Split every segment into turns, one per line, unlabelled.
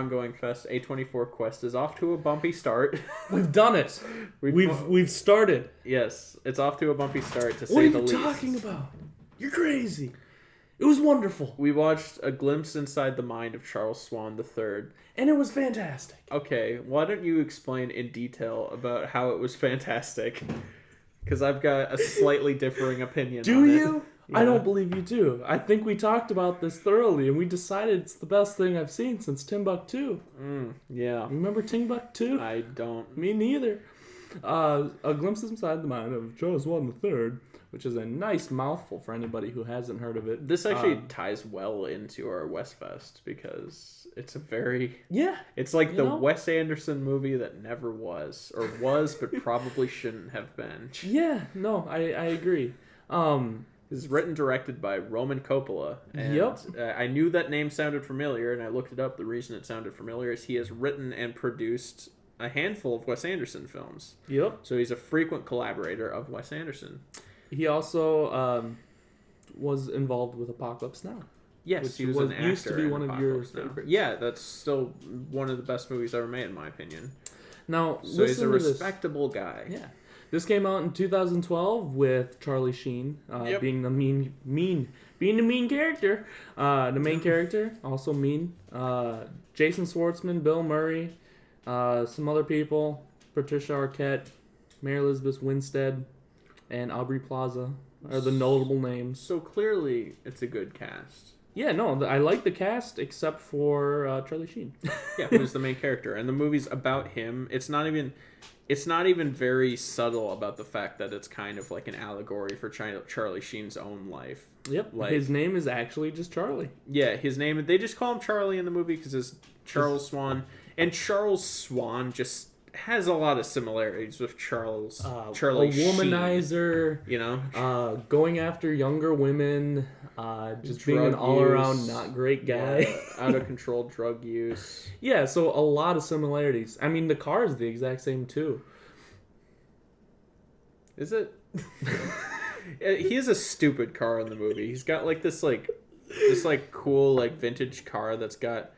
ongoing fest, A24 Quest is off to a bumpy start.
We've done it. We've started.
Yes, it's off to a bumpy start, to say the least.
What are you talking about? You're crazy. It was wonderful.
We watched A Glimpse Inside the Mind of Charles Swan III.
And it was fantastic.
Okay, why don't you explain in detail about how it was fantastic? Because I've got a slightly differing opinion
Do
on
you?
it. Yeah.
I don't believe you do. I think we talked about this thoroughly, and we decided it's the best thing I've seen since Timbuktu.
Yeah.
Remember Timbuktu?
I don't.
Me neither. A Glimpse Inside the Mind of Charles Swan III, which is a nice mouthful for anybody who hasn't heard of it.
This actually ties well into our Westfest because it's a very...
Yeah.
It's like the Wes Anderson movie that never was, or was, but probably shouldn't have been.
Yeah, no, I agree.
It's written directed by Roman Coppola. And I knew that name sounded familiar, and I looked it up. The reason it sounded familiar is he has written and produced a handful of Wes Anderson films.
Yep.
So he's a frequent collaborator of Wes Anderson.
He also was involved with Apocalypse Now.
Yes, he was an actor.
Used to be one of your
Now.
favorites.
Yeah, that's still one of the best movies ever made, in my opinion.
Now,
so he's a respectable guy.
Yeah. This came out in 2012 with Charlie Sheen being the mean character. The main character, also mean. Jason Schwartzman, Bill Murray, some other people, Patricia Arquette, Mary Elizabeth Winstead, and Aubrey Plaza are the notable names.
So clearly, it's a good cast.
Yeah, no, I like the cast except for Charlie Sheen.
Yeah, who's the main character, and the movie's about him. It's not even very subtle about the fact that it's kind of like an allegory for Charlie Sheen's own life.
Yep, like, his name is actually just Charlie. Yeah,
his name. They just call him Charlie in the movie because it's Charles Swan, and Charles Swan just has a lot of similarities with Charlie Sheen.
Womanizer, going after younger women, just being an all-around not great guy.
Out of control drug use.
Yeah, so a lot of similarities. I mean, the car is the exact same too.
Is it? He has a stupid car in the movie. He's got like this cool like vintage car that's got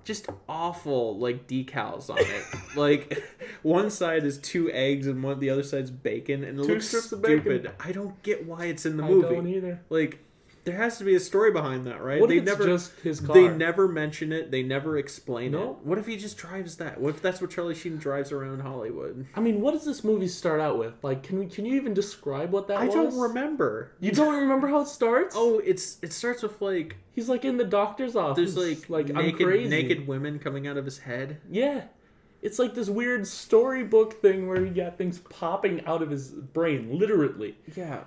just awful like decals on it. Like one side is 2 eggs and the other side's bacon, and it looks
strips of
stupid.
bacon.
I don't get why it's in the movie.
I don't either.
Like there has to be a story behind that, right?
What if it's just his car?
They never mention it. They never explain it.
No.
What if he just drives that? What if that's what Charlie Sheen drives around Hollywood?
I mean, what does this movie start out with? Like, can you even describe what that was?
I don't remember.
You don't remember how it starts?
Oh, it starts with like
he's like in the doctor's office.
There's like naked women coming out of his head.
Yeah. It's like this weird storybook thing where he got things popping out of his brain, literally.
Yeah.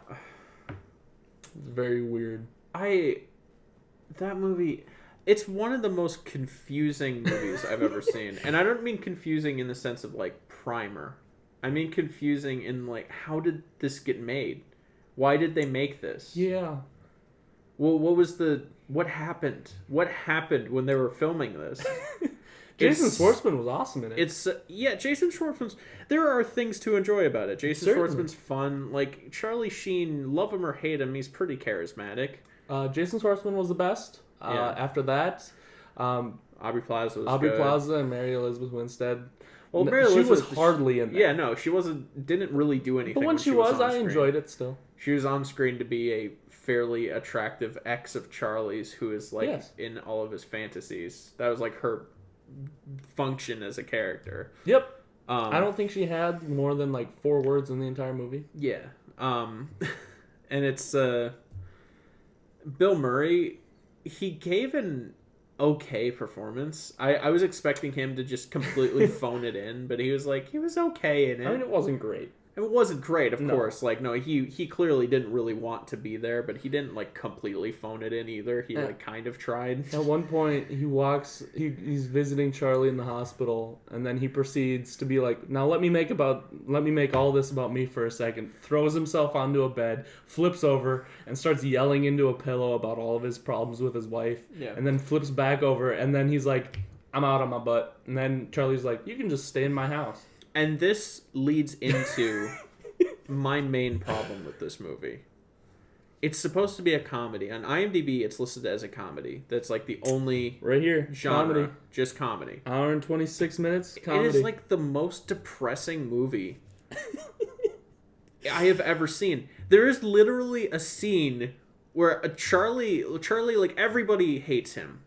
It's very weird.
That movie, it's one of the most confusing movies I've ever seen. And I don't mean confusing in the sense of like primer. I mean confusing in like, how did this get made? Why did they make this?
Yeah.
Well, what happened? What happened when they were filming this?
Jason Schwartzman was awesome in it.
Jason Schwartzman's... There are things to enjoy about it. Jason
Certainly.
Schwartzman's fun. Like, Charlie Sheen, love him or hate him, he's pretty charismatic.
Jason Schwartzman was the best. After that...
Aubrey Plaza was
Aubrey
good.
Plaza and Mary Elizabeth Winstead.
Well,
she was hardly in that.
Yeah, no, she didn't really do anything.
But when she was I enjoyed it still.
She was on screen to be a fairly attractive ex of Charlie's who is like in all of his fantasies. That was like her function as a character.
Yep. I don't think she had more than like 4 words in the entire movie.
Yeah. And it's Bill Murray, he gave an okay performance. I was expecting him to just completely phone it in, but he was okay in it.
I mean, it wasn't great.
It wasn't great, of course. Like, no, he clearly didn't really want to be there, but he didn't, like, completely phone it in either. He, kind of tried.
At one point, he's visiting Charlie in the hospital, and then he proceeds to be like, now let me make all this about me for a second. Throws himself onto a bed, flips over, and starts yelling into a pillow about all of his problems with his wife.
Yeah.
And then flips back over, and then he's like, I'm out on my butt. And then Charlie's like, you can just stay in my house.
And this leads into my main problem with this movie. It's supposed to be a comedy. On IMDb, it's listed as a comedy. That's like the only
right here
genre,
comedy.
just comedy.
Hour and 26 minutes. Comedy.
It is like the most depressing movie I have ever seen. There is literally a scene where Charlie, like everybody hates him,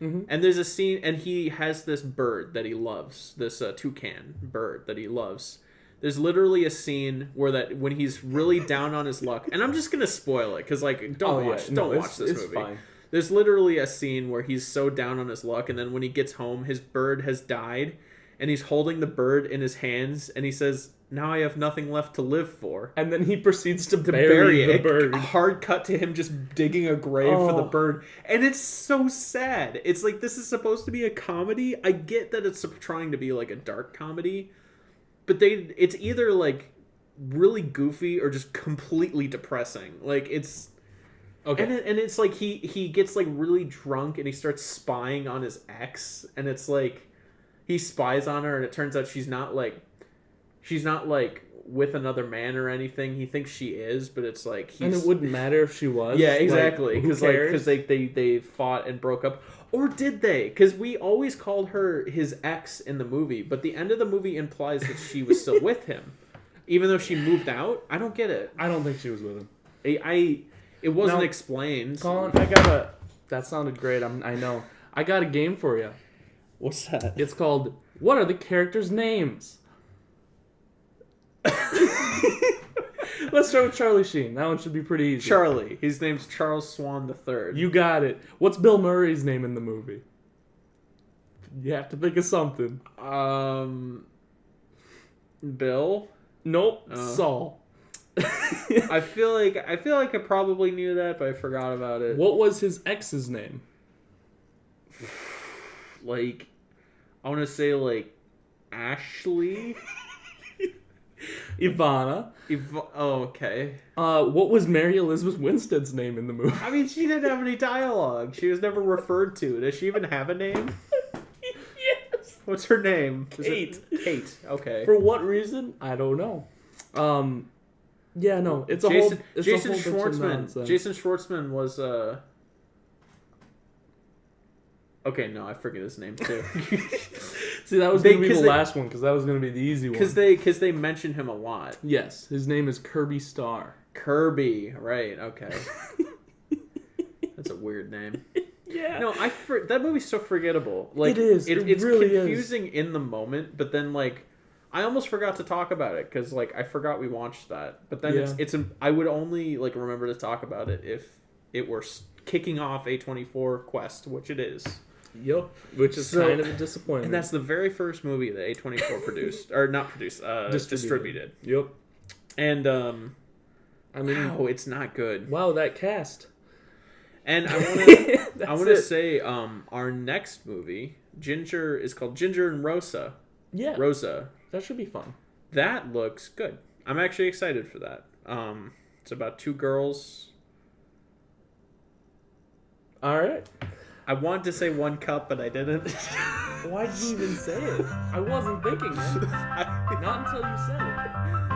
and there's a scene, and he has this bird that he loves, this toucan bird that he loves. There's literally a scene where when he's really down on his luck, and I'm just gonna spoil it because like don't watch this movie. Fine. There's literally a scene where he's so down on his luck, and then when he gets home, his bird has died, and he's holding the bird in his hands, and he says, "Now I have nothing left to live for."
And then he proceeds to bury the bird.
Hard cut to him just digging a grave for the bird, and it's so sad. It's like this is supposed to be a comedy. I get that it's trying to be like a dark comedy. But it's either like really goofy or just completely depressing. Like it's okay, and it's like he gets like really drunk and he starts spying on his ex, and it's like he spies on her, and it turns out she's not like with another man or anything. He thinks she is, but it's like
and it wouldn't matter if she was.
Yeah, exactly. Because they fought and broke up. Or did they? Because we always called her his ex in the movie, but the end of the movie implies that she was still with him, even though she moved out. I don't get it.
I don't think she was with him.
It wasn't explained.
Colin, that sounded great. I know. I got a game for you.
What's that?
It's called What Are the Characters' Names? Let's start with Charlie Sheen. That one should be pretty easy.
Charlie. His name's Charles Swan III.
You got it. What's Bill Murray's name in the movie? You have to think of something.
Bill?
Nope. Saul.
I feel like I probably knew that, but I forgot about it.
What was his ex's name?
Like, I want to say like Ashley.
Ivana.
Oh, okay.
What was Mary Elizabeth Winstead's name in the movie?
I mean, she didn't have any dialogue. She was never referred to. Does she even have a name?
Yes.
What's her name?
Kate.
Kate. Okay.
For what reason? I don't know. Yeah, no. It's
Jason
Schwartzman.
Jason Schwartzman was Okay, no, I forget his name too.
See, that was going to be the last one because that was going to be the easy one.
Because they mention him a lot.
Yes, his name is Kirby Starr.
Kirby, right? Okay. That's a weird name.
Yeah.
No, that movie's so forgettable. Like,
it is. It's really
confusing in the moment, but then like I almost forgot to talk about it because like I forgot we watched that. But then it's I would only like remember to talk about it if it were kicking off A24 Quest, which it is.
Yep, which is kind of a disappointment.
And that's the very first movie that A24 produced, or not produced, distributed.
Yep.
And I mean, wow, it's not good.
Wow, that cast.
And I want to say our next movie, Ginger, is called Ginger and Rosa.
Yeah.
Rosa.
That should be fun.
That looks good. I'm actually excited for that. It's about two girls.
All right.
I wanted to say one cup, but I didn't.
Why did you even say it? I wasn't thinking it. Not until you said it.